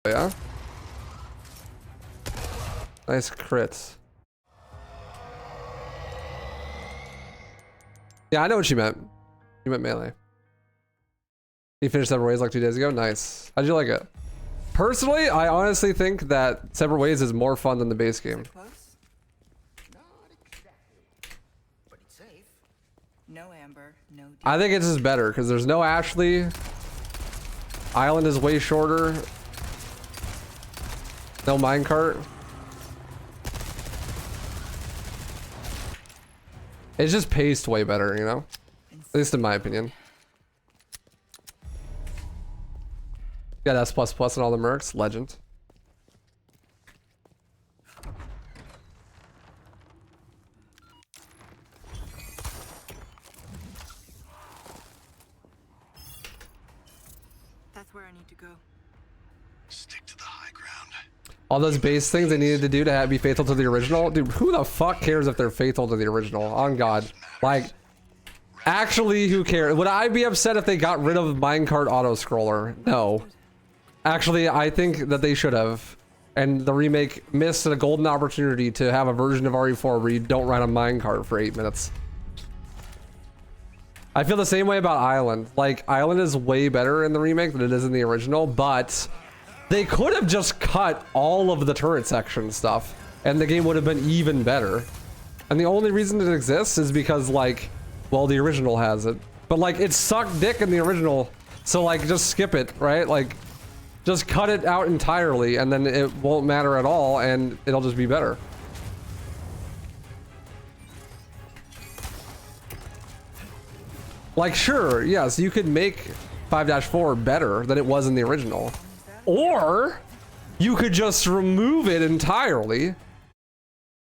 Yeah. Nice crits. Yeah, I know what you meant. You meant melee. You finished Separate Ways like 2 days ago? Nice. How'd you like it? Personally, I honestly think that Separate Ways is more fun than the base game. No Amber, no. I think it's just better because there's no Ashley. Island is way shorter. No minecart. It's just paced way better, you know? At least in my opinion. Yeah, that's plus plus and all the mercs. Legend. That's where I need to go. Stick to the high ground. All those base things they needed to do to be faithful to the original. Dude, who the fuck cares if they're faithful to the original? On God. Like, actually, who cares? Would I be upset if they got rid of minecart auto-scroller? No. Actually, I think that they should have. And the remake missed a golden opportunity to have a version of RE4 where you don't ride a minecart for 8 minutes. I feel the same way about Island. Like, Island is way better in the remake than it is in the original, but they could have just cut all of the turret section stuff, and the game would have been even better. And the only reason it exists is because, like, well, the original has it. But, like, it sucked dick in the original, so, like, just skip it, right? Like, just cut it out entirely, and then it won't matter at all, and it'll just be better. Like, sure, yes, you could make 5-4 better than it was in the original. Or you could just remove it entirely,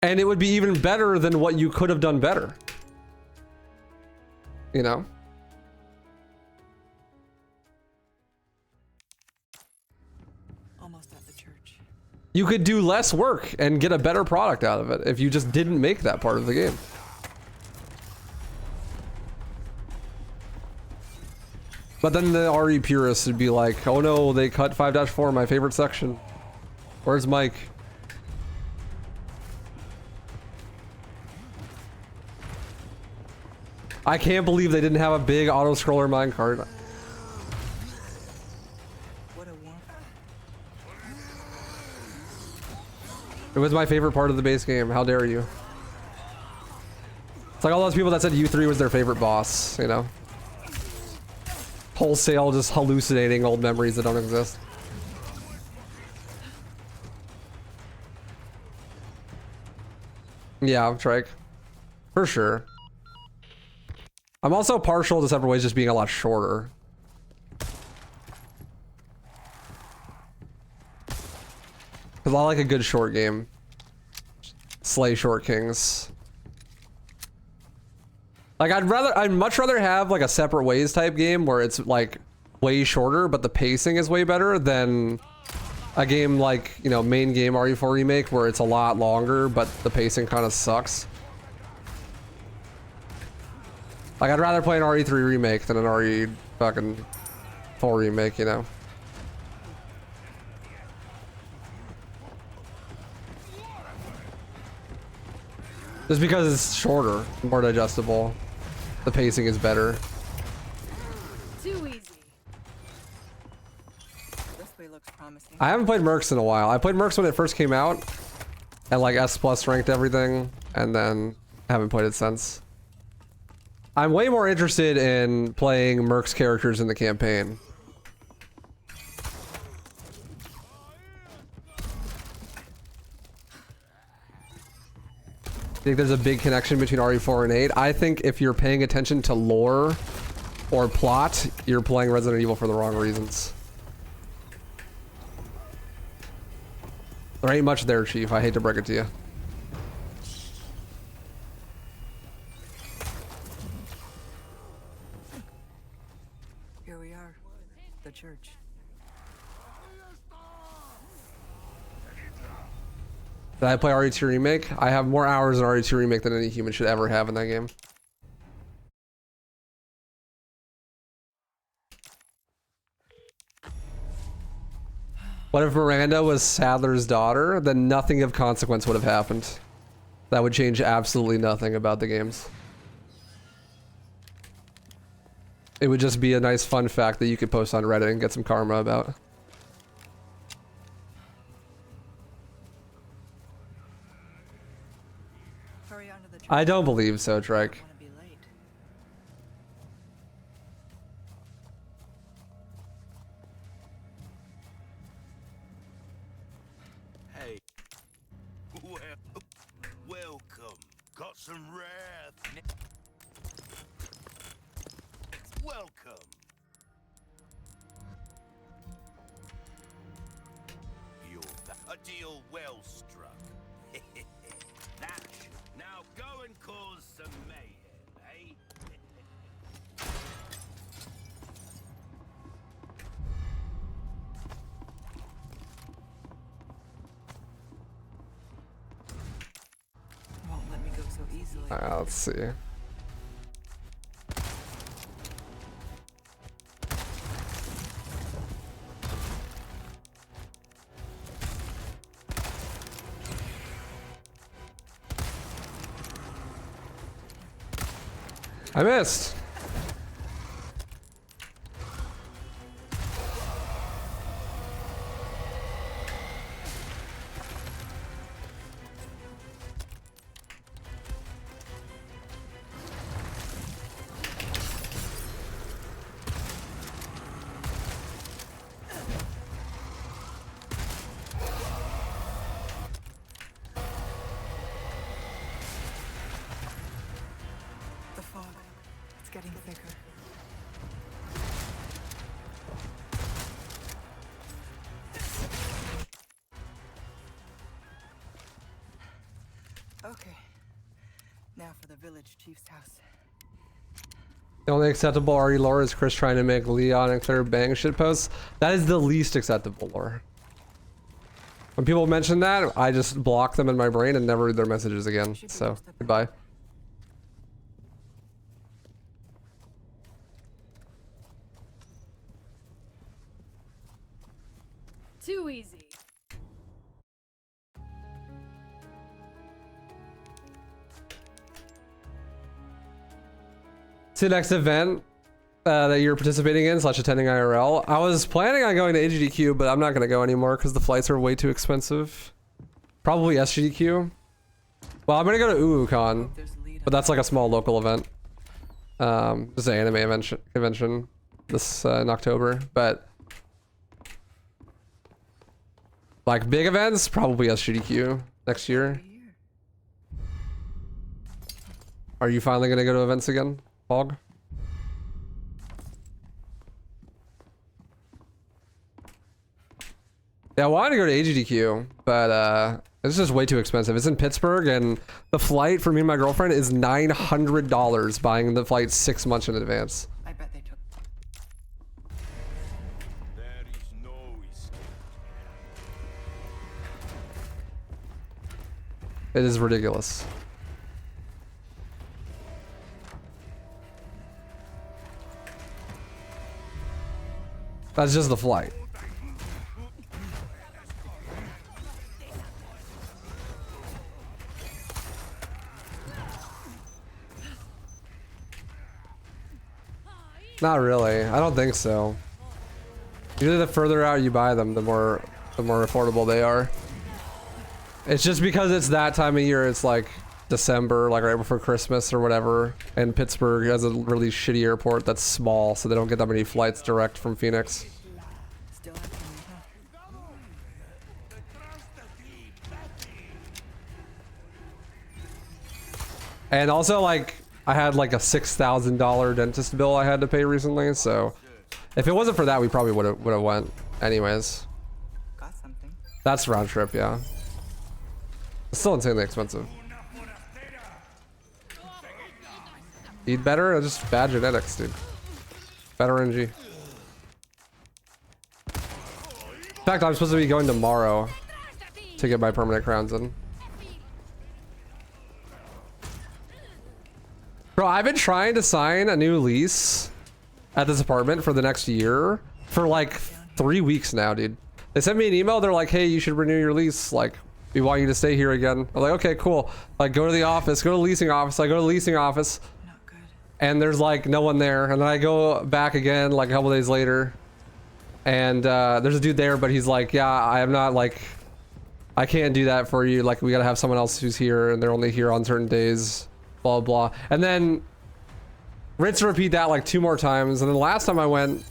and it would be even better than what you could have done better. You know? Almost at the church. You could do less work and get a better product out of it if you just didn't make that part of the game. But then the RE purists would be like, oh no, they cut 5-4, my favorite section. Where's Mike? I can't believe they didn't have a big auto-scroller minecart. What a warm. It was my favorite part of the base game. How dare you? It's like all those people that said U3 was their favorite boss, you know? Wholesale just hallucinating old memories that don't exist. Yeah, Trike. For sure. I'm also partial to Separate Ways just being a lot shorter. Because I like a good short game. Slay Short Kings. Like, I'd much rather have like a Separate Ways type game where it's like way shorter, but the pacing is way better than a game like, you know, main game RE4 Remake where it's a lot longer, but the pacing kind of sucks. Like, I'd rather play an RE3 Remake than an RE fucking 4 Remake, you know? Just because it's shorter, more digestible. The pacing is better. Too easy. This way looks promising. I haven't played Mercs in a while. I played Mercs when it first came out, and like S+ ranked everything, and then haven't played it since. I'm way more interested in playing Mercs characters in the campaign. I think there's a big connection between RE4 and 8. I think if you're paying attention to lore or plot, you're playing Resident Evil for the wrong reasons. There ain't much there, Chief. I hate to break it to you. Here we are. The church. Did I play RE2 Remake? I have more hours in RE2 Remake than any human should ever have in that game. What if Miranda was Sadler's daughter? Then nothing of consequence would have happened. That would change absolutely nothing about the games. It would just be a nice fun fact that you could post on Reddit and get some karma about. Hurry on to the church. I don't believe so, Trek. I wanna be late. Hey. Welcome. Got some rare. Welcome. You're a deal well struck. That should now go and cause some mayhem, eh? Won't let me go so easily. Let's see. I missed. The fog. It's getting thicker. Okay. Now for the village chief's house. The only acceptable RE lore is Chris trying to make Leon and Claire bang shit posts. That is the least acceptable lore. When people mention that, I just block them in my brain and never read their messages again. So, goodbye. Too easy. See the next event that you're participating in / attending IRL. I was planning on going to AGDQ, but I'm not going to go anymore because the flights are way too expensive. Probably SGDQ. Well, I'm going to go to UwuCon, There's a lead but that's like a small local event. Just an anime convention this in October, but like big events, probably SGDQ next year. Are you finally going to go to events again, Fog? Yeah, I wanted to go to AGDQ, but it's just way too expensive. It's in Pittsburgh, and the flight for me and my girlfriend is $900 buying the flight 6 months in advance. I bet they took. There is no escape. It is ridiculous. That's just the flight. Not really. I don't think so. Usually the further out you buy them, the more affordable they are. It's just because it's that time of year. It's like December, like right before Christmas or whatever. And Pittsburgh has a really shitty airport that's small, so they don't get that many flights direct from Phoenix. Still after me, huh? And also, like, I had like a $6,000 dentist bill I had to pay recently, so if it wasn't for that, we probably would have went anyways. Got something. That's round trip, yeah. It's still insanely expensive. Eat better or just bad genetics, dude? Better NG. In fact, I'm supposed to be going tomorrow to get my permanent crowns in. Bro, I've been trying to sign a new lease at this apartment for the next year for like 3 weeks now, dude. They sent me an email. They're like, hey, you should renew your lease. Like, we want you to stay here again. I'm like, okay, cool. Like, go to the office, go to the leasing office. I go to the leasing office. Not good. And there's like no one there. And then I go back again like a couple days later. And there's a dude there, but he's like, yeah, I am not like, I can't do that for you. Like, we gotta have someone else who's here, and they're only here on certain days, blah, blah. And then rinse and repeat that like 2 more times. And then the last time I went,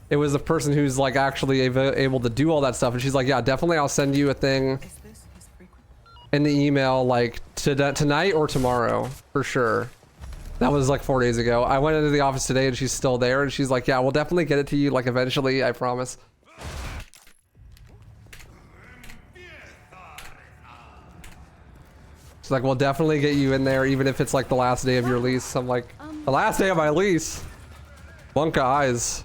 it was the person who's like actually able to do all that stuff. And she's like, yeah, definitely I'll send you a thing Is this his frequent? in the email like tonight or tomorrow for sure. That was like 4 days ago. I went into the office today and she's still there, and she's like, yeah, we'll definitely get it to you like eventually, I promise. She's like, we'll definitely get you in there even if it's like the last day of your lease. I'm like, the last day of my lease? Bunka eyes.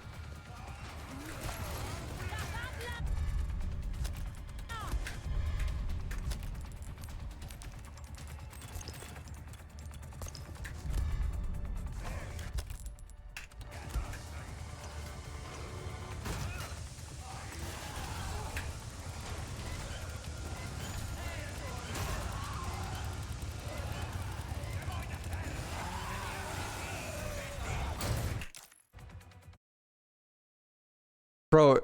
Bro,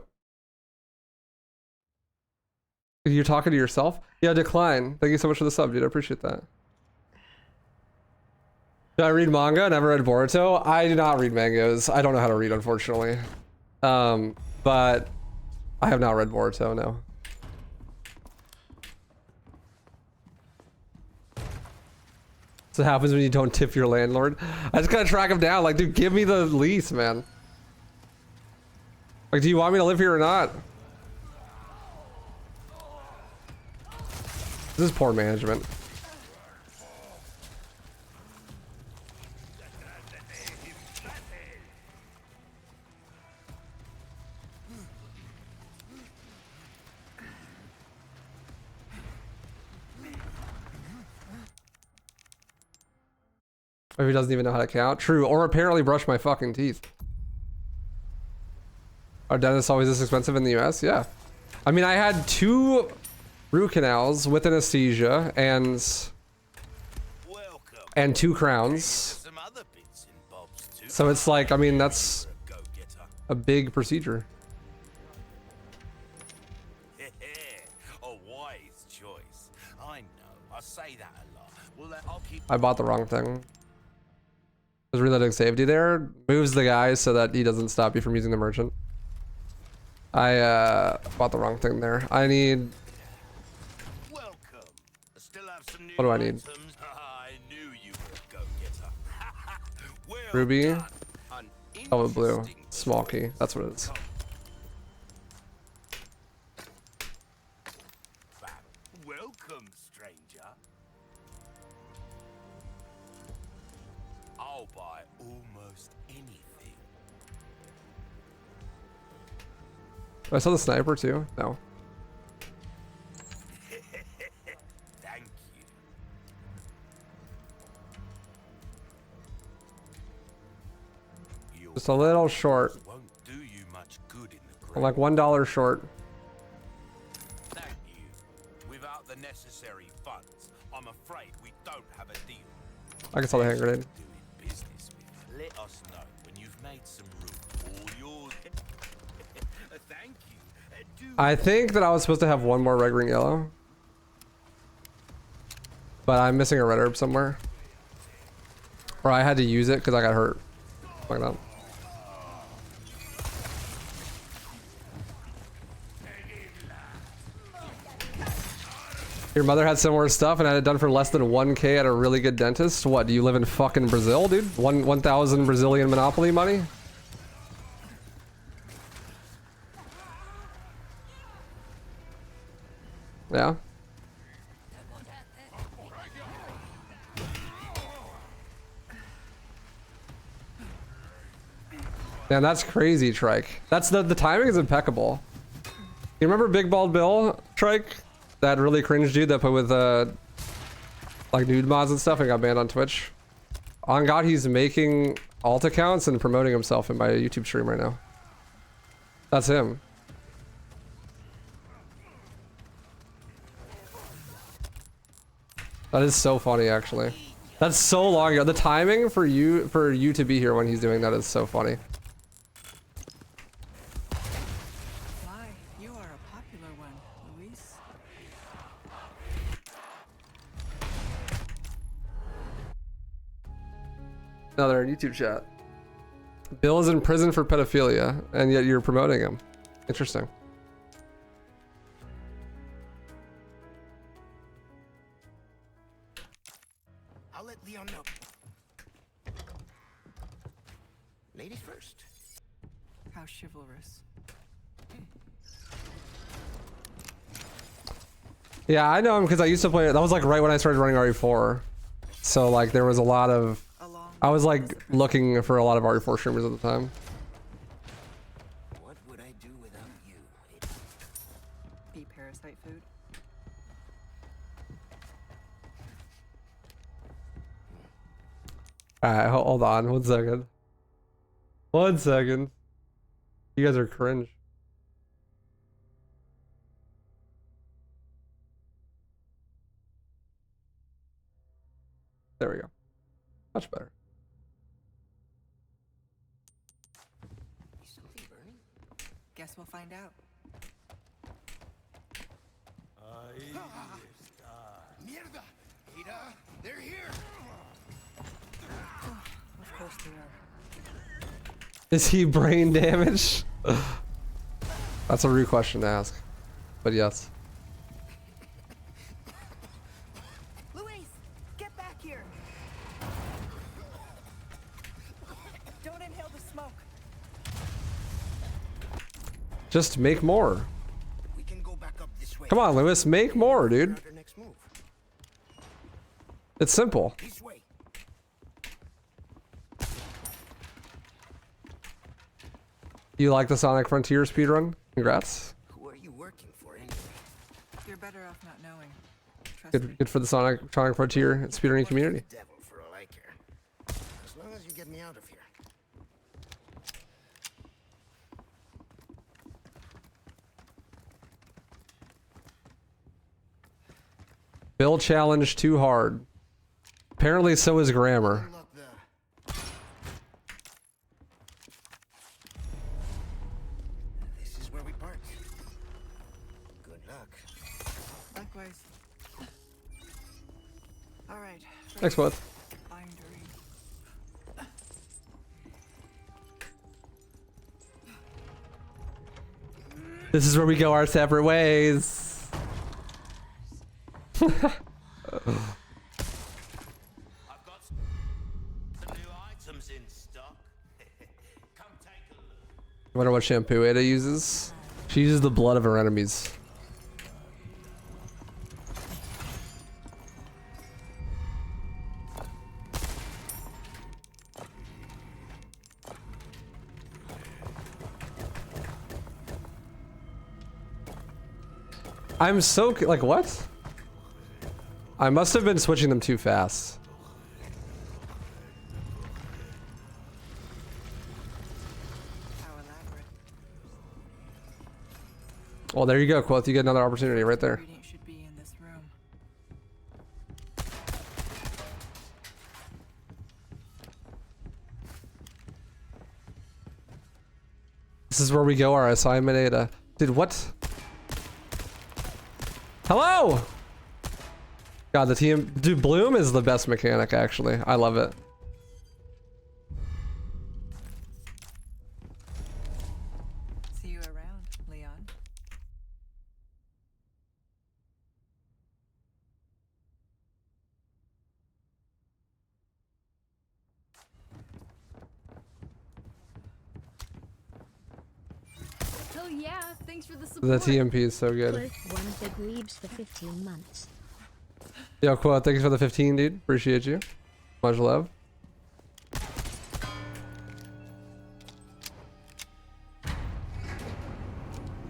you're talking to yourself? Yeah, decline. Thank you so much for the sub, dude. I appreciate that. Do I read manga? Never read Boruto. I do not read mangas. I don't know how to read, unfortunately. But I have not read Boruto, no. So it happens when you don't tip your landlord. I just gotta track him down. Like, dude, give me the lease, man. Like, do you want me to live here or not? This is poor management. Maybe he doesn't even know how to count. True, or apparently brush my fucking teeth. Are dentists always this expensive in the US? Yeah. I mean, I had 2 root canals with anesthesia and 2 crowns. So it's like, I mean, that's a big procedure. A wise choice. I know. I say that a lot. Well, I'll keep. I bought the wrong thing. Was reloading safety there. Moves the guy so that he doesn't stop you from using the merchant. I bought the wrong thing there. I need. Welcome. I still have some new What do I need? items. I knew you were a go-getter. Well Ruby. done. An Oh, blue. interesting Small key. That's what it is. fact. Welcome, stranger. I'll buy almost anything. I saw the sniper too. No. Thank you. Your Just a little short. won't do you much good in the I'm grave. like $1 short. Thank you. Without the necessary funds, I'm afraid we don't have a deal. I can sell the hand grenade. Doing business with. Let us know when you've made some room. All yours. Thank you. Do I think that I was supposed to have 1 more red, green, yellow. But I'm missing a red herb somewhere. Or I had to use it because I got hurt. Like that. Your mother had similar stuff and had it done for less than 1K at a really good dentist? What, do you live in fucking Brazil, dude? 1,000 Brazilian Monopoly money? Yeah. Man, that's crazy, Trike. That's the timing is impeccable. You remember Big Bald Bill, Trike? That really cringe dude that put with like nude mods and stuff and got banned on Twitch. On God, he's making alt accounts and promoting himself in my YouTube stream right now. That's him. That is so funny, actually. That's so long ago. The timing for you to be here when he's doing that is so funny. My, you are a popular one, Luis. No, they're in YouTube chat. Bill is in prison for pedophilia, and yet you're promoting him. Interesting. I'll let Leon know. Ladies first. How chivalrous. Yeah, I know him because I used to play it. That was like right when I started running RE4. So like there was a lot of... I was like looking for a lot of RE4 streamers at the time. What would I do without you? Beat parasite food. Alright, hold on. 1 second. 1 second. You guys are cringe. There we go. Much better. You still keep burning? Guess we'll find out. Mierda! Ada, they're here! Of course they are. Is he brain damaged? That's a rude question to ask. But yes. Luis, get back here! Don't inhale the smoke. Just make more. We can go back up this way. Come on, Lewis. Make more, dude. Our next move. It's simple. This way. You like the Sonic Frontier speedrun? Congrats. Who are you working for anyway? You're better off not knowing. Trust me. Good for the Sonic Frontier speedrunning community. Devil for all I care. As long as you get me out of here. Bill challenge too hard. Apparently so is grammar. Unlock the... This is where we park. Good luck. Likewise. All right. Thanks, bud. Bindery. This is where we go our separate ways. I've got some new items in stock. Come take a look. I wonder what shampoo Ada uses. She uses the blood of her enemies. I'm so like what? I must have been switching them too fast. How elaborate. Well, there you go, Quoth. You get another opportunity right there. Ingredient should be in this room. This is where we go our assignment, Ada. Dude, what? Hello! God, the team... Dude, Bloom is the best mechanic, actually. I love it. See you around, Leon. Hell yeah, thanks for the support. The TMP is so good. Quote, one of the Grebes for 15 months. Yo, Quoth, thanks for the 15, dude. Appreciate you. Much love.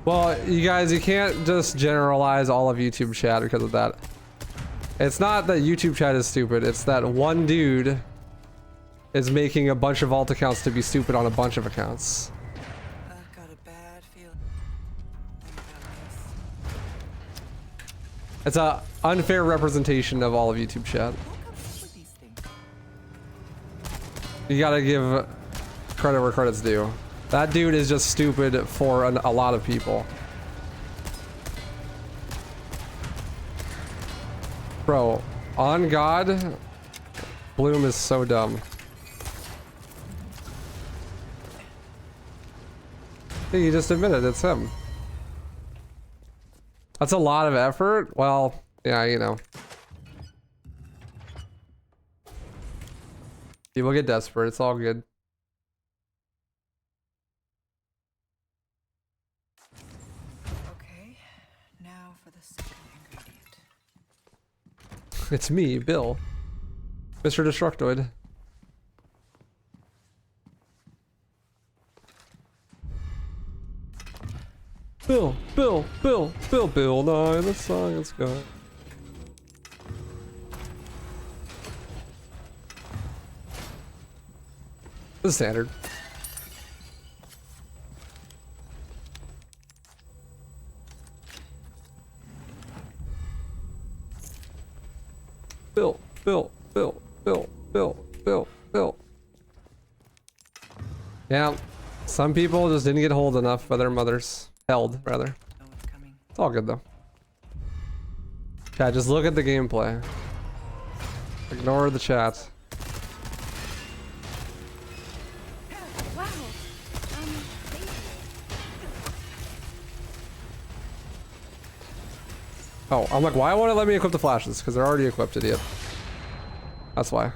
Well, you guys, you can't just generalize all of YouTube chat because of that. It's not that YouTube chat is stupid. It's that one dude is making a bunch of alt accounts to be stupid on a bunch of accounts. I've got a bad feeling It's a unfair representation of all of YouTube chat. Who comes up with these things? You gotta give credit where credit's due. That dude is just stupid for a lot of people. Bro, on God, Bloom is so dumb. He just admitted it's him. That's a lot of effort. Well, yeah, you know. People get desperate. It's all good. Okay, now for the second ingredient. It's me, Bill. Mr. Destructoid. Bill, Bill, Bill, Bill, Bill, Nye, the science guy. This is standard. Bill, Bill, Bill, Bill, Bill, Bill, Bill. Yeah, some people just didn't get hold enough by their mothers. Held, rather. Know what's coming. It's all good though. Chat, just look at the gameplay. Ignore the chat. Wow. Thank you. Oh, I'm like, why won't it let me equip the flashes? Because they're already equipped, idiot. That's why.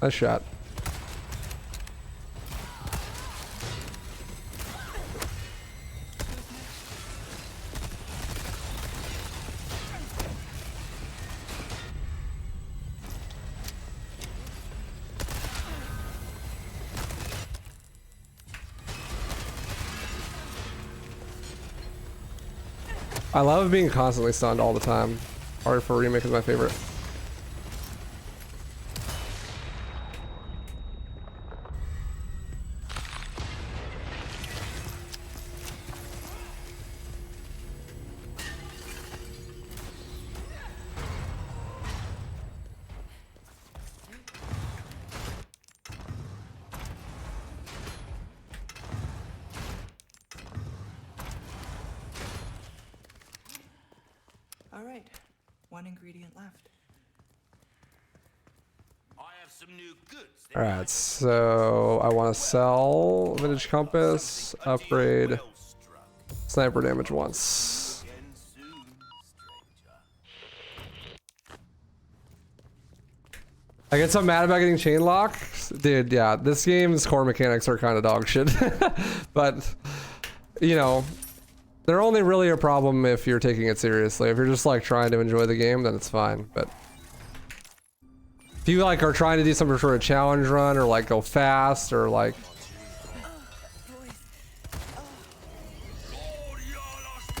Nice shot. I love being constantly stunned all the time. RE4 Remake is my favorite. All right, one ingredient left. I have some new goods. All right, so I want to sell vintage compass, upgrade Well struck. sniper damage once. Again soon, stranger. I get so mad about getting chain lock, dude. Yeah, this game's core mechanics are kind of dog shit, but you know, they're only really a problem if you're taking it seriously. If you're just like trying to enjoy the game, then it's fine. But if you like are trying to do some sort of challenge run or like go fast or like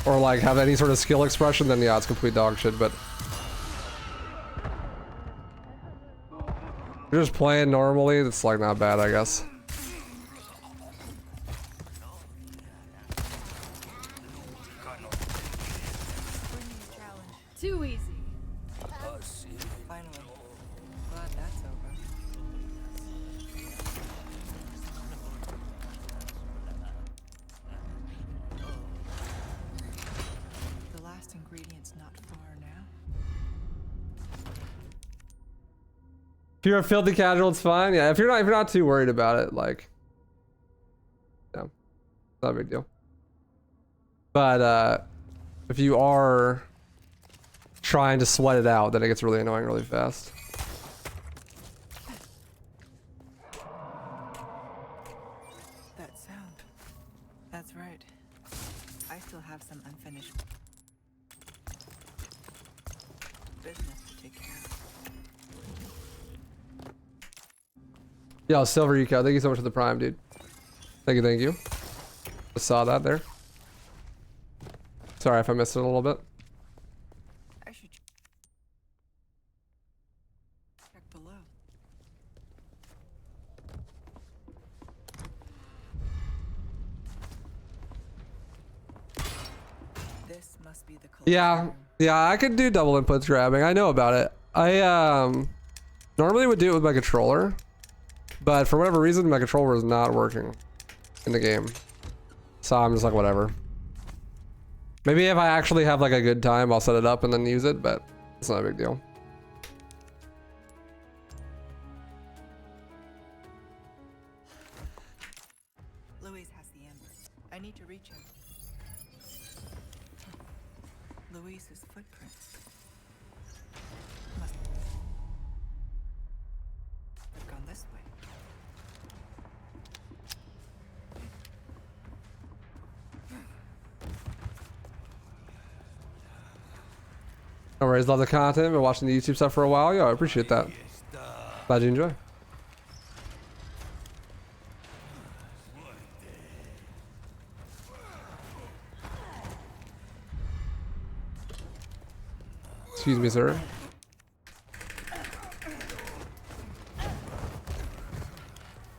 have any sort of skill expression, then yeah, it's complete dog shit. But if you're just playing normally, it's like not bad, I guess. Too easy. Finally. Glad that's over. The last ingredient's not far now. If you're a filthy casual, it's fine. Yeah, if you're not too worried about it, like, yeah, not a big deal. But if you are trying to sweat it out, then it gets really annoying really fast. That sound. That's right. I still have some unfinished business to take care of. Yo, Silver Eco, thank you so much for the prime, dude. Thank you, thank you. Just saw that there. Sorry if I missed it a little bit. I should check below. must be the Yeah, collection room. yeah, I could do double inputs grabbing. I know about it. I normally would do it with my controller, but for whatever reason, my controller is not working in the game. So I'm just like, whatever. Maybe if I actually have like a good time, I'll set it up and then use it, but it's not a big deal. Louise has the amber. I need to reach him. Louise's footprints. Must have gone this way. No worries, love the content. Been watching the YouTube stuff for a while. Yo, I appreciate that. Glad you enjoy. Excuse me, sir.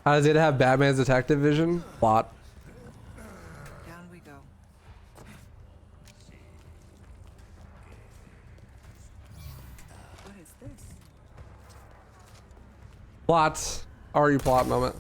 How does it have Batman's detective vision? Plot. Down we go. What is this? Plot. Are you plot moment?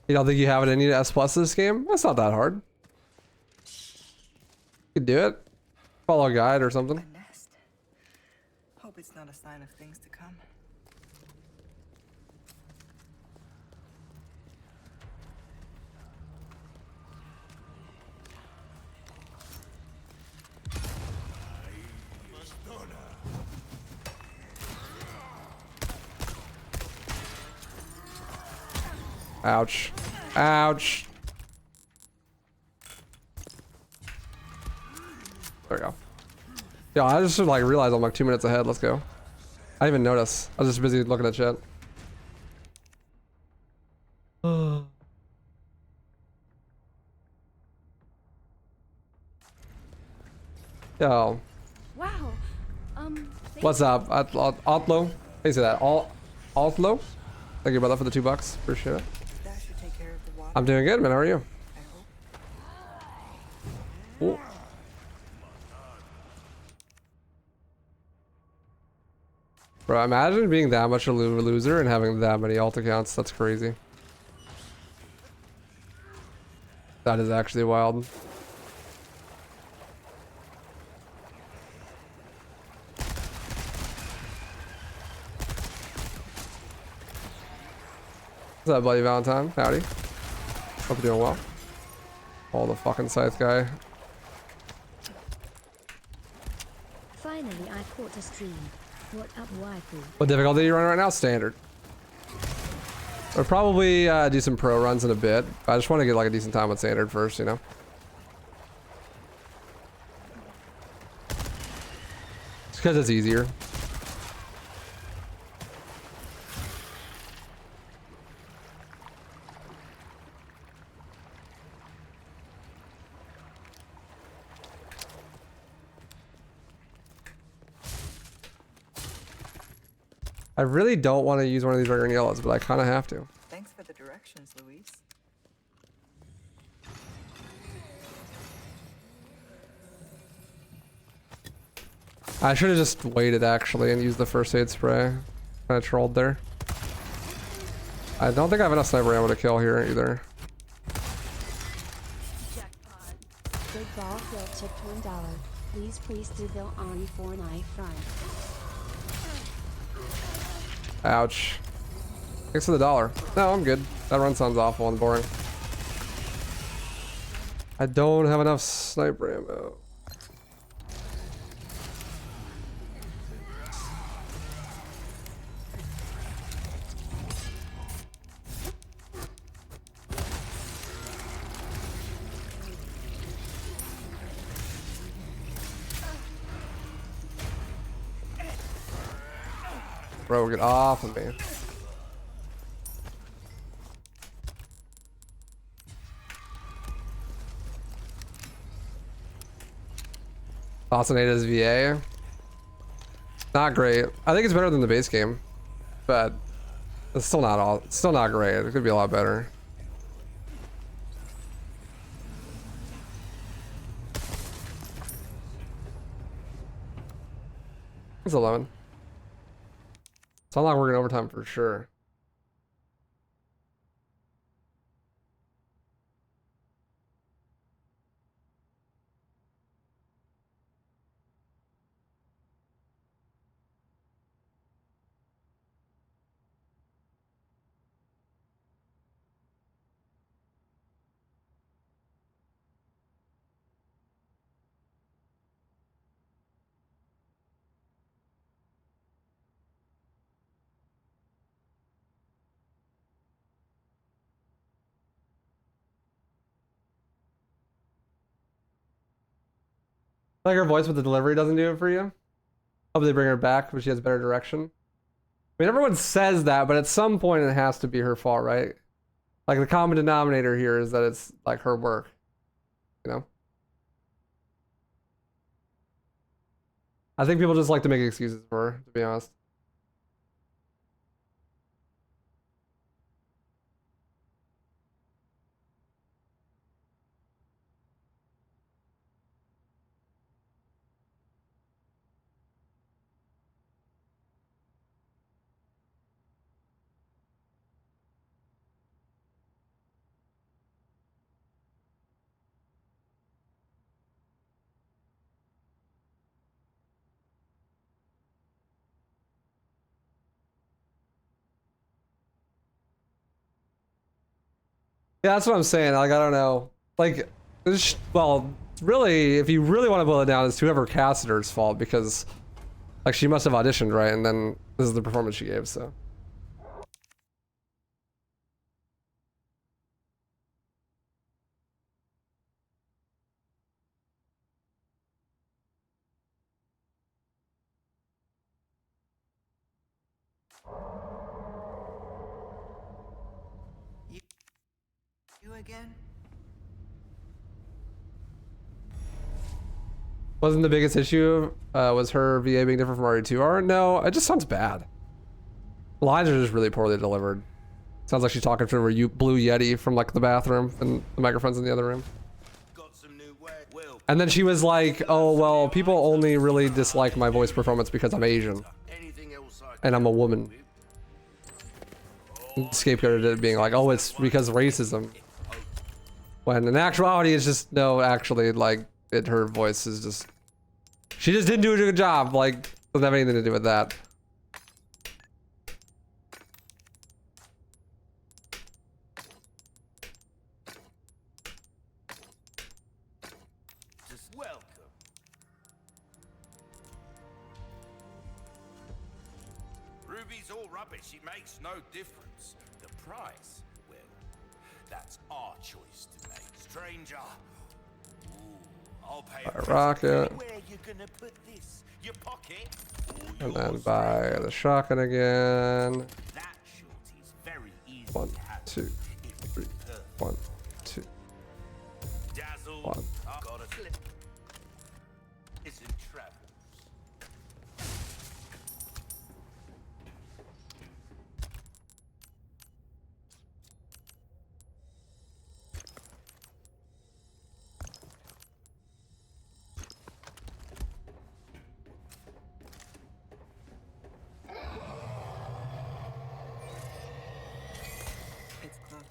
You don't think you have it in you to S+ this game? That's not that hard. You can do it. Follow a guide or something. A nest. Hope it's not a sign of things to come. Ouch. Ouch. There we go. Yeah, I just like realized I'm like 2 minutes ahead. Let's go. I didn't even notice. I was just busy looking at chat. Yo, Wow. what's up? Altlo? How you say that? Altlo? Thank you, brother, for the $2. Appreciate it. That should take care of the water. I'm doing good, man. How are you? I hope. Ooh. Bro, imagine being that much of a loser and having that many alt accounts. That's crazy. That is actually wild. What's up, buddy Valentine? Howdy. Hope you're doing well. Oh, the fucking scythe guy. Finally, I caught a stream. What up, waifu? What difficulty are you running right now? Standard. I'll probably do some pro runs in a bit. I just want to get like a decent time on standard first, you know? It's because it's easier. I really don't want to use one of these red and yellows, but I kind of have to. Thanks for the directions, Louise. I should have just waited actually and used the first aid spray. Kind of trolled there. I don't think I have enough sniper ammo to kill here either. Jackpot. Big ball fill tipped $1. Please do the RE4 knife front. Ouch. Thanks for the $1. No, I'm good. That run sounds awful and boring. I don't have enough sniper ammo. Bro, get off of me. Faceneda's VA. Not great. I think it's better than the base game, but it's still not great. It could be a lot better. It's 11. It's not like working overtime for sure. Like her voice with the delivery doesn't do it for you. Hope they bring her back, but she has better direction. I mean, everyone says that, but at some point it has to be her fault, right? Like the common denominator here is that it's like her work, you know? I think people just like to make excuses for her, to be honest. Yeah, that's what I'm saying. Like, I don't know. Like, well, really, if you really want to boil it down, it's whoever casted her's fault because, like, she must have auditioned, right? And then this is the performance she gave, so. You again? Wasn't the biggest issue, was her VA being different from RE2R? No, it just sounds bad. Lines are just really poorly delivered. Sounds like she's talking to her blue Yeti from like the bathroom and the microphone's in the other room. Got some new well, And then she was like, oh, well, people only really dislike my voice performance because I'm Asian anything else I and I'm a woman. Scapegoated it being like, oh, it's because of racism. When in actuality, it's just, no, actually, like, her voice is just, she just didn't do a good job. Like, doesn't have anything to do with that. just welcome. Ruby's all rubbish. It makes no difference. The price, well, that's our choice to make. Stranger. Ooh, I'll pay Buy a rocket. Where you gonna put this? Your pocket? And then buy the shotgun again. That shorty's very easy 1, to handle. 2, 3. 1, 2. Dazzle. 1. I've got a slip. It's in travels. It's close.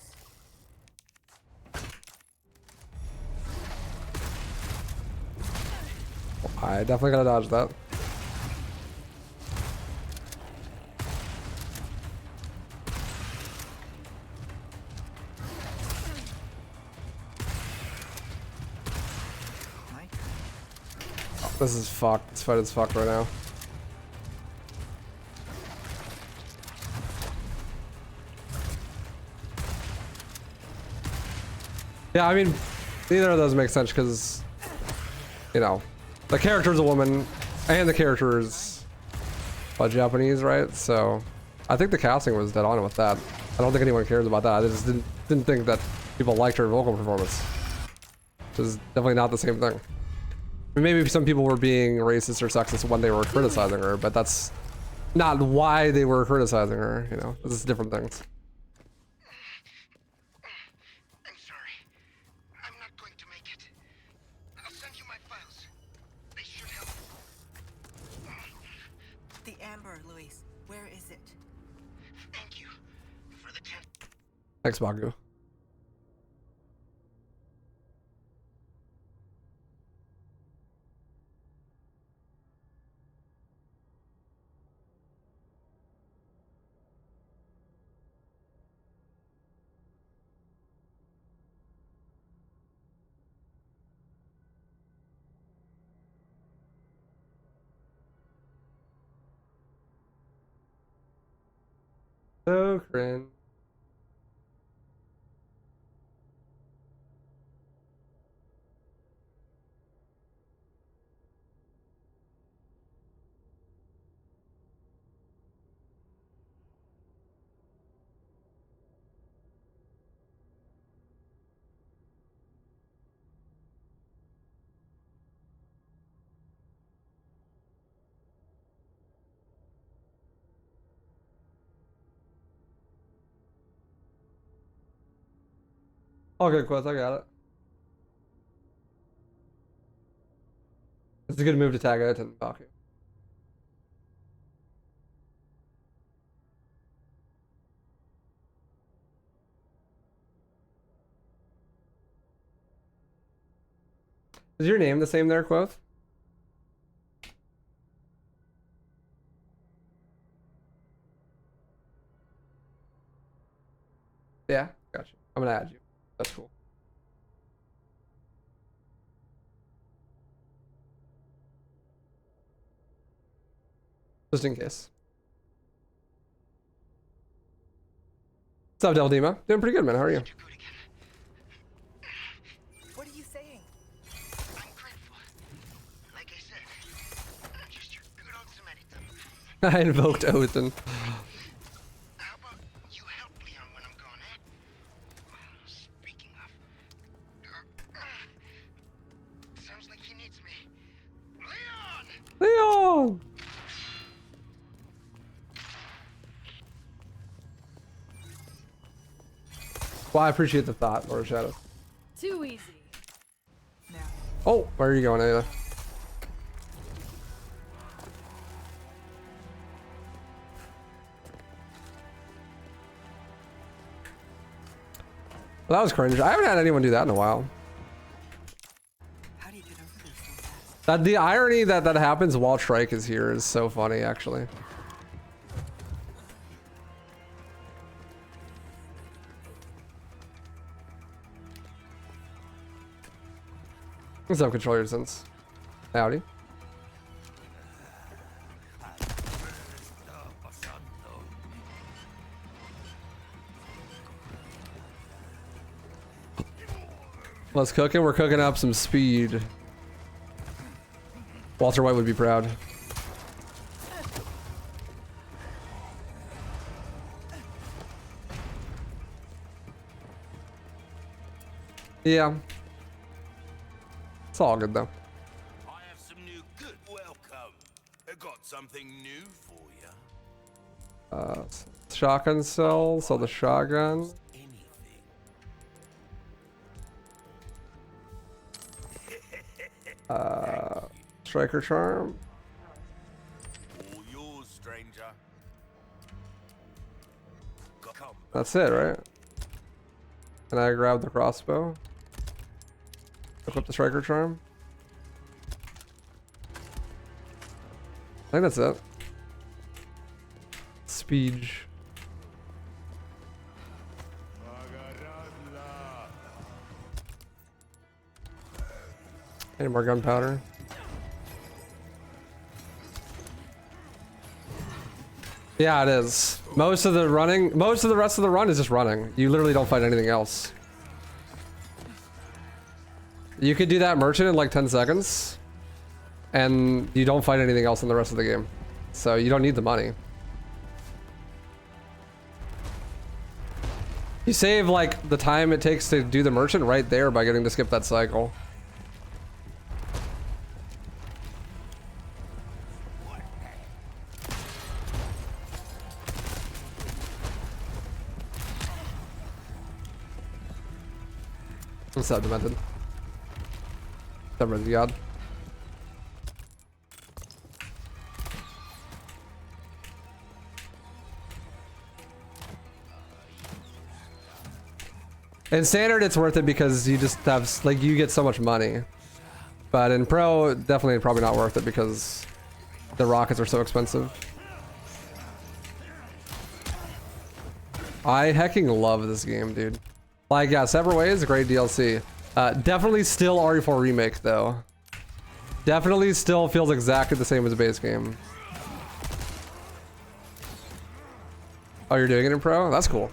I definitely gotta dodge that. My This is fucked. This fight is fucked right now. Yeah, I mean, neither of those make sense because, you know, the character is a woman and the character is Japanese, right? So I think the casting was dead on with that. I don't think anyone cares about that. I just didn't think that people liked her vocal performance. Which is definitely not the same thing. Maybe some people were being racist or sexist when they were criticizing her, but that's not why they were criticizing her, you know? This is different things. I'm sorry. I'm not going to make it. I'll send you my files. They should help. The amber, Luis. Where is it? Thank you for the 10. Thanks, Bagu. So cringe. Okay, Quest, I got it. It's a good move to tag out and Baku. Is your name the same there, Quoth? Yeah, gotcha. I'm gonna add you. That's cool. Just in case. What's up, Del Dima? Doing pretty good, man. How are you? What are you saying? I'm grateful. Like I said, I'm just your good old Samaritan. I invoked Othin. How about you help Leon when I'm gone, eh? Speaking of... sounds like he needs me. Leon! Leon! Well, I appreciate the thought, Lord of Shadows. Too easy. Now, Oh, where are you going, Ada? Well, that was cringe. I haven't had anyone do that in a while. how do you get over this so fast? That the irony that that happens while Trike is here is so funny, actually. What's up, Control Your Sense? Howdy. Let's cook it. We're cooking up some speed. Walter White would be proud. Yeah. It's all good though. I have some new good welcome. I got something new for you. Shotgun cell. So the shotgun. Anything. Striker charm. All yours, stranger. Come. That's it, right? And I grab the crossbow. Equip the striker charm. I think that's it. Speed. Any more gunpowder? Yeah, it is. Most of the rest of the run is just running. You literally don't fight anything else. You could do that merchant in like 10 seconds, and you don't fight anything else in the rest of the game. So you don't need the money. You save like the time it takes to do the merchant right there by getting to skip that cycle. What's up, Demented? What's up, God? In standard, it's worth it because you just have, like, you get so much money. But in pro, definitely probably not worth it because the rockets are so expensive. I hecking love this game, dude. Like, yeah, Separate Ways, great DLC. Definitely still RE4 Remake, though. Definitely still feels exactly the same as the base game. Oh, you're doing it in pro? That's cool.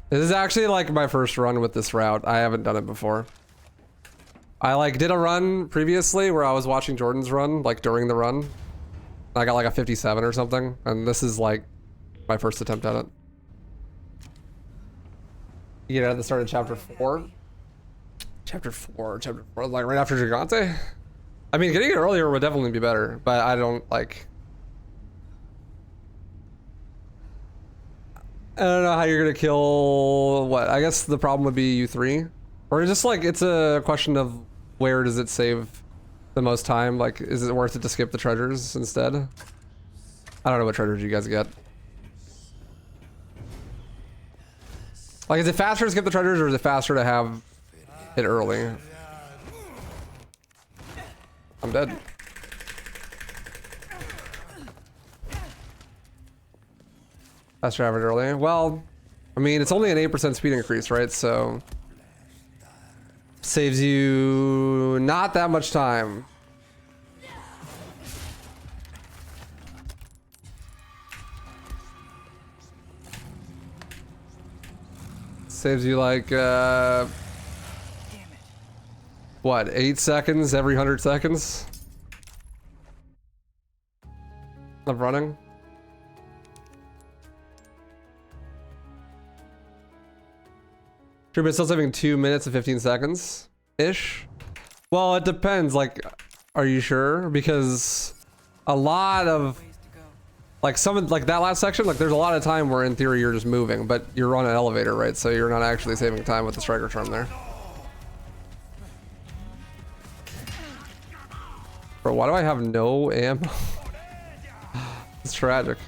This is actually like my first run with this route. I haven't done it before. I like did a run previously where I was watching Jordan's run, like during the run. I got like a 57 or something, and this is like my first attempt at it. You get it at the start of chapter 4. Chapter 4, like right after Gigante? I mean, getting it earlier would definitely be better, but I don't like... I don't know how you're gonna kill what? I guess the problem would be U3. Or just like, it's a question of where does it save the most time? Like, is it worth it to skip the treasures instead? I don't know what treasures you guys get. Like, is it faster to skip the treasures or is it faster to have it early? I'm dead. Faster to have it early. Well, I mean, it's only an 8% speed increase, right? So saves you not that much time. Saves you like what, 8 seconds every 100 seconds of running? True, but still saving 2 minutes and 15 seconds ish. Well, it depends. Like, are you sure? Because a lot of like like that last section, like there's a lot of time where in theory you're just moving, but you're on an elevator, right? So you're not actually saving time with the striker charm there. Bro, why do I have no ammo? It's tragic.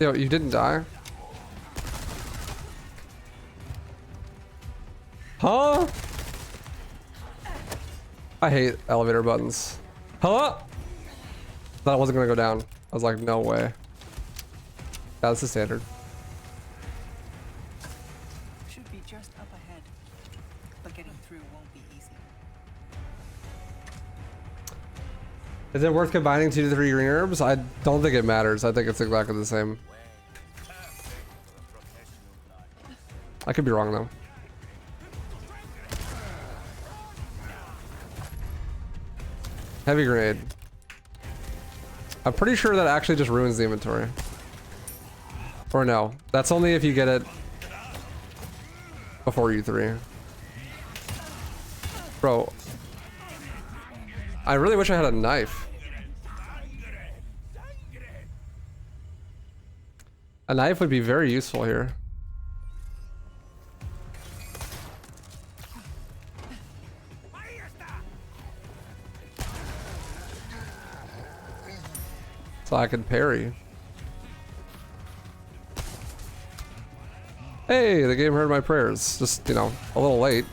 Yo, you didn't die? Huh? I hate elevator buttons. Huh? Thought I wasn't gonna go down. I was like, no way. That's the standard. Should be just up ahead, but getting through won't be easy. Is it worth combining 2 to 3 green herbs? I don't think it matters. I think it's exactly the same. I could be wrong though. Heavy grenade. I'm pretty sure that actually just ruins the inventory. Or no, that's only if you get it before U3. Bro, I really wish I had a knife. A knife would be very useful here. So I can parry. Hey, the game heard my prayers. Just, you know, a little late.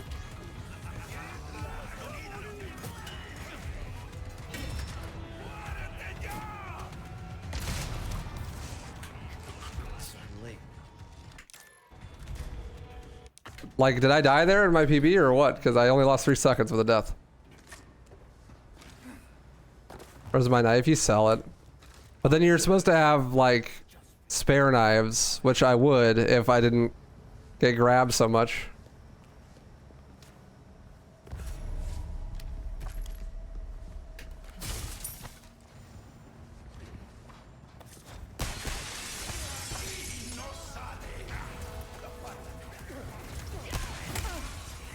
Like, did I die there in my PB or what? Because I only lost 3 seconds with a death. Where's my knife? You sell it. But then you're supposed to have like spare knives, which I would if I didn't get grabbed so much.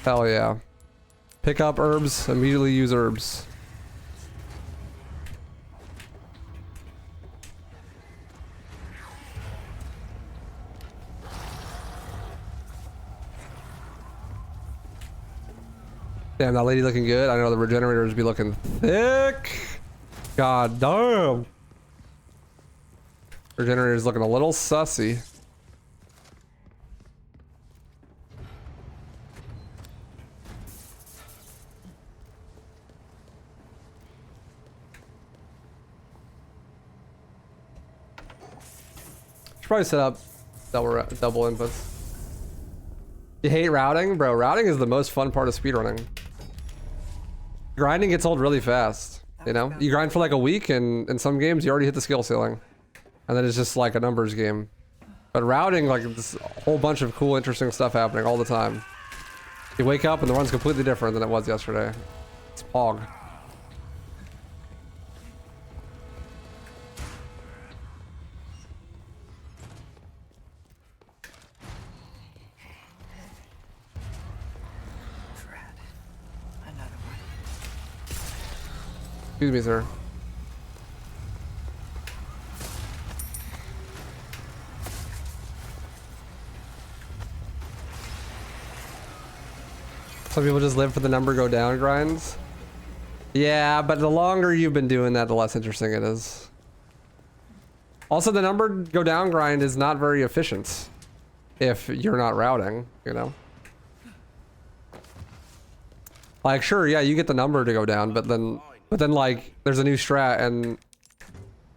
Hell yeah. Pick up herbs, immediately use herbs. Damn, that lady looking good. I know the regenerators be looking thick. God damn. Regenerator's looking a little sussy. Should probably set up double inputs. You hate routing? Bro, routing is the most fun part of speedrunning. Grinding gets old really fast, you know? You grind for like a week and in some games you already hit the skill ceiling. And then it's just like a numbers game. But routing, like this whole bunch of cool, interesting stuff happening all the time. You wake up and the run's completely different than it was yesterday. It's Pog. Excuse me, sir. Some people just live for the number go down grinds. Yeah, but the longer you've been doing that, the less interesting it is. Also, the number go down grind is not very efficient if you're not routing, you know? Like, sure, yeah, you get the number to go down, but then like there's a new strat and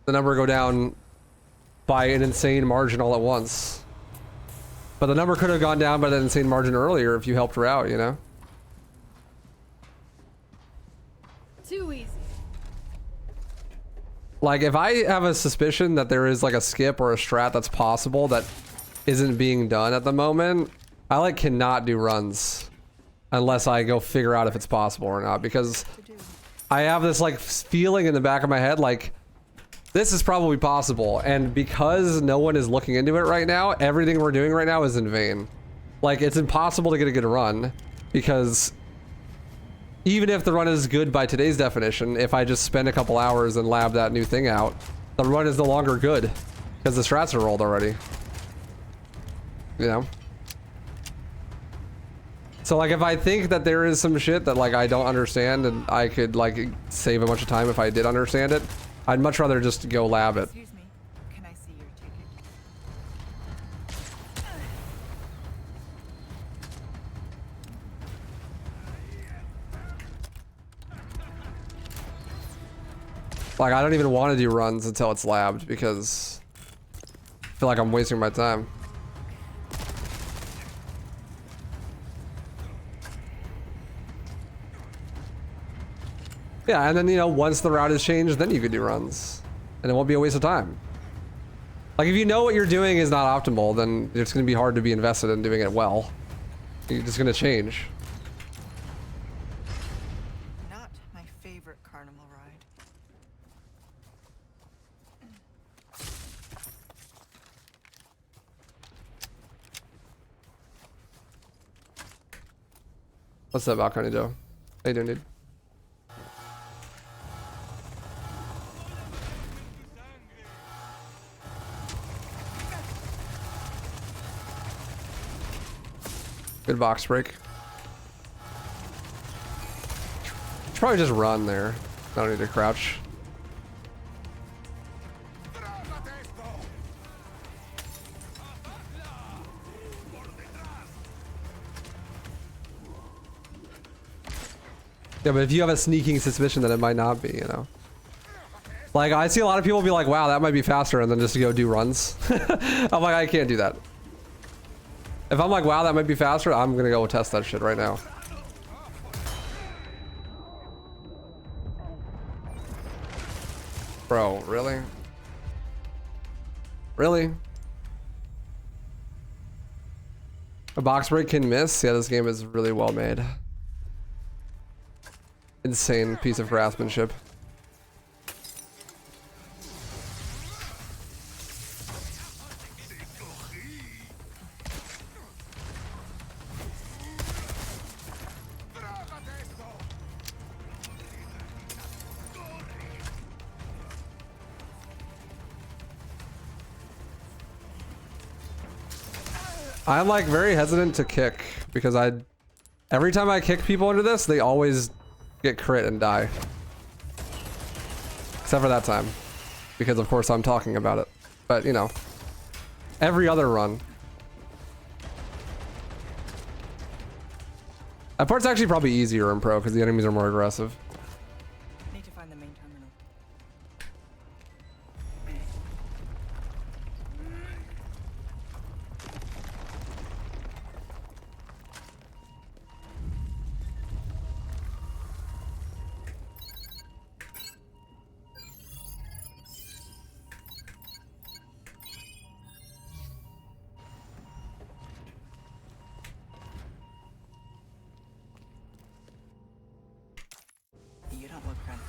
the number go down by an insane margin all at once. But the number could have gone down by that insane margin earlier if you helped her out, you know? Too easy. Like if I have a suspicion that there is like a skip or a strat that's possible that isn't being done at the moment, I like cannot do runs unless I go figure out if it's possible or not, because I have this like feeling in the back of my head like this is probably possible, and because no one is looking into it right now, everything we're doing right now is in vain. Like it's impossible to get a good run, because even if the run is good by today's definition, if I just spend a couple hours and lab that new thing out, the run is no longer good because the strats are rolled already, you know? So like if I think that there is some shit that like I don't understand and I could like save a bunch of time if I did understand it, I'd much rather just go lab it. Excuse me. Can I see your ticket? Like I don't even want to do runs until it's labbed because I feel like I'm wasting my time. Yeah, and then, you know, once the route is changed, then you could do runs. And it won't be a waste of time. Like, if you know what you're doing is not optimal, then it's going to be hard to be invested in doing it well. You're just going to change. Not my favorite carnival ride. What's that balcony do? How you doing, dude? Good box break. Should probably just run there. I don't need to crouch. Yeah, but if you have a sneaking suspicion that it might not be, you know. Like, I see a lot of people be like, wow, that might be faster, and then just go do runs. I'm like, I can't do that. If I'm like, wow, that might be faster, I'm gonna go test that shit right now. Bro, really? Really? A box break can miss? Yeah, this game is really well made. Insane piece of craftsmanship. I'm like very hesitant to kick because every time I kick people into this, they always get crit and die. Except for that time. Because of course I'm talking about it. But you know, every other run. That part's actually probably easier in pro because the enemies are more aggressive. Need to find the main terminal. You don't look friendly.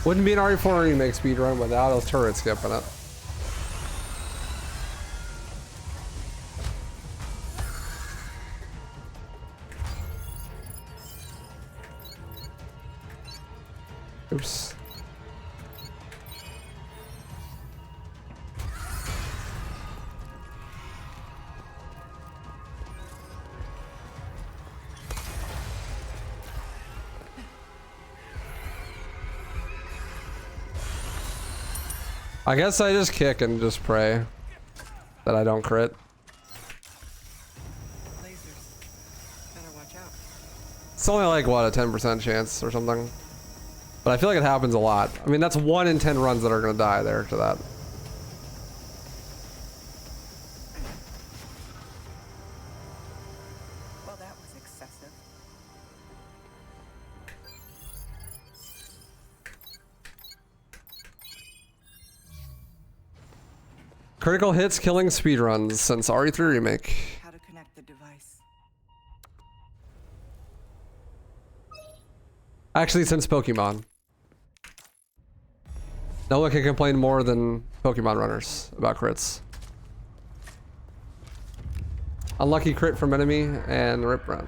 Wouldn't be an RE4 Remake speedrun without those turrets skipping it. Oops. I guess I just kick and just pray that I don't crit. Lasers. Better watch out. It's only like, what, a 10% chance or something? But I feel like it happens a lot. I mean, that's 1 in 10 runs that are gonna die there to that. Well, that was excessive. Critical hits killing speedruns since RE3 Remake. How to connect the device. Actually, since Pokemon. No one can complain more than Pokemon runners about crits. Unlucky crit from enemy and rip run.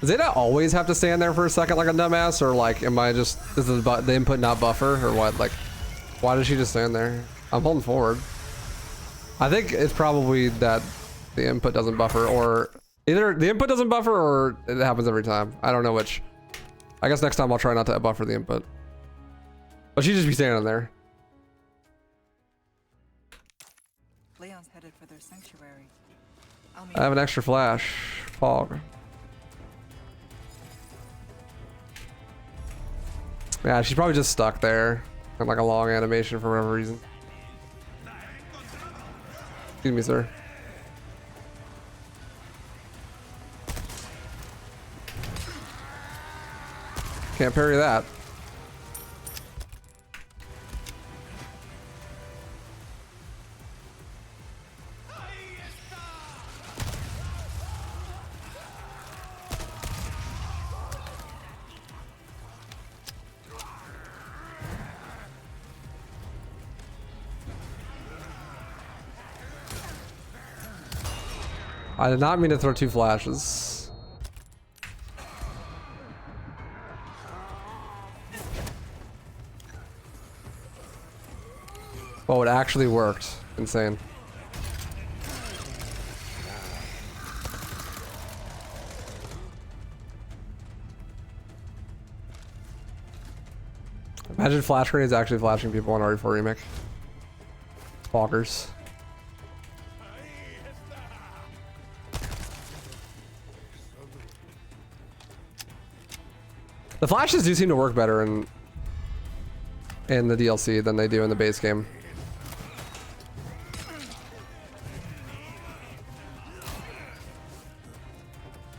Does it not always have to stand there for a second like a dumbass, or like am I just, is the input not buffer or what? Like, why does she just stand there? I'm holding forward. I think it's probably that the input doesn't buffer, or either the input doesn't buffer or it happens every time. I don't know which. I guess next time I'll try not to buffer the input. But she just be standing there. Leon's headed for their sanctuary. I have an extra flash. Fog. Yeah, she's probably just stuck there in like a long animation for whatever reason. Excuse me, sir. Can't parry that. I did not mean to throw 2 flashes. Oh, it actually worked. Insane. Imagine flash grenades actually flashing people on RE4 Remake. Bonkers. The flashes do seem to work better in the DLC than they do in the base game.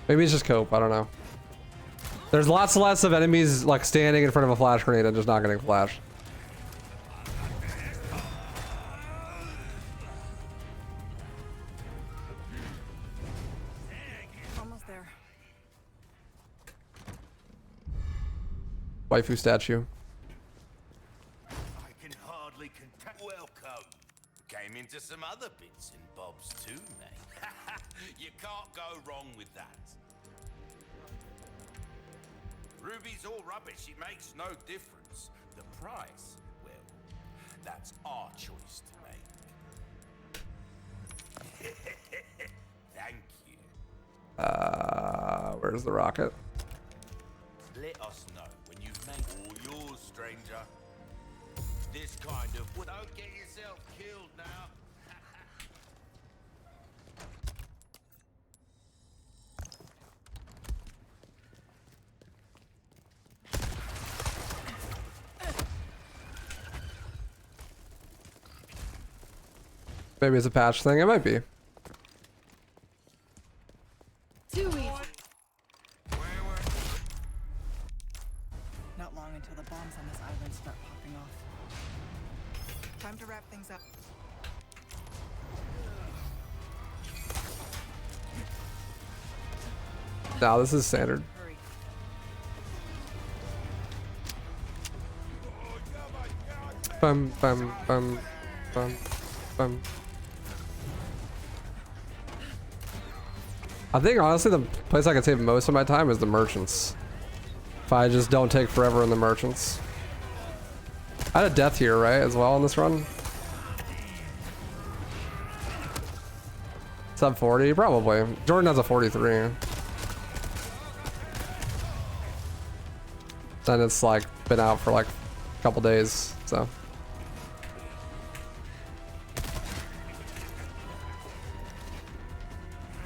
Maybe it's just cope, I don't know. There's lots less of enemies like standing in front of a flash grenade and just not getting flashed. Almost there. Waifu statue. I can hardly contain. Welcome. Came into some other bits and bobs too, mate. You can't go wrong with that. Ruby's all rubbish. It makes no difference. The price, well, that's our choice to make. Thank you. Where's the rocket? Let us know when you've made all yours, stranger. This kind of... Well, don't get yourself killed now. Maybe it's a patch thing. It might be. Too easy. Not long until the bombs on this island start popping off. Time to wrap things up. Nah, this is standard. Hurry. Bum bum bum bum bum. I think honestly the place I could save most of my time is the merchants. If I just don't take forever in the merchants. I had a death here, right, as well on this run? Sub 40? Probably. Jordan has a 43. Then it's like been out for like a couple days, so.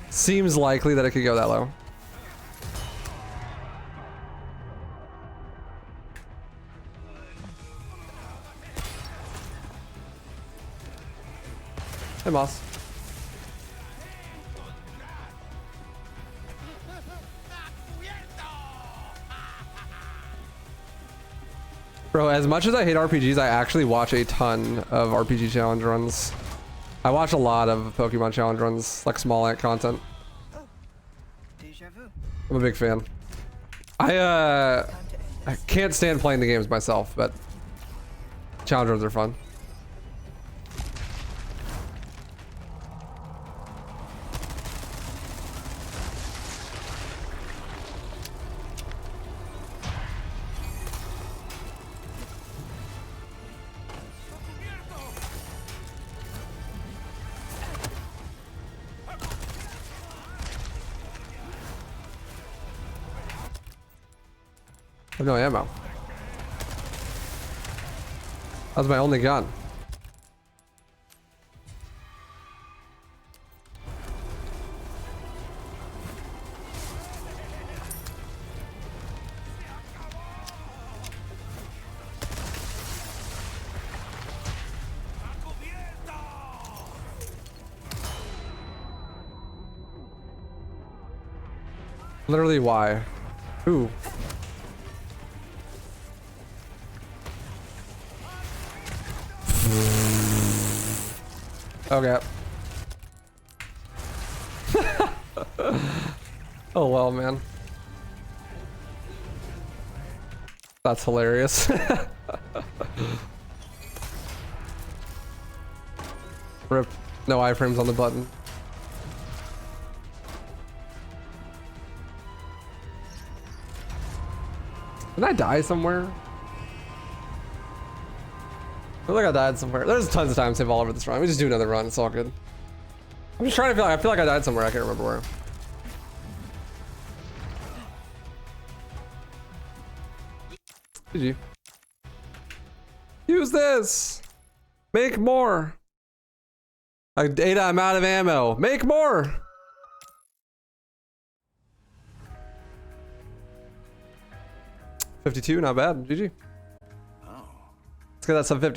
Seems likely that it could go that low. Hey, Moss. Bro, as much as I hate RPGs, I actually watch a ton of RPG challenge runs. I watch a lot of Pokemon challenge runs, like small ant content. Oh, deja vu. I'm a big fan. I can't stand playing the games myself, but challenge runs are fun. I have no ammo. That was my only gun. Literally, why? Who? Okay. Oh well, man. That's hilarious. Rip. No iframes on the button. Did I die somewhere? I feel like I died somewhere. There's tons of time save all over this run. We just do another run. It's all good. I'm just trying to I feel like I died somewhere. I can't remember where. GG. Use this. Make more. Ada, I'm out of ammo. Make more. $52, not bad. GG. Oh. Let's get that 750.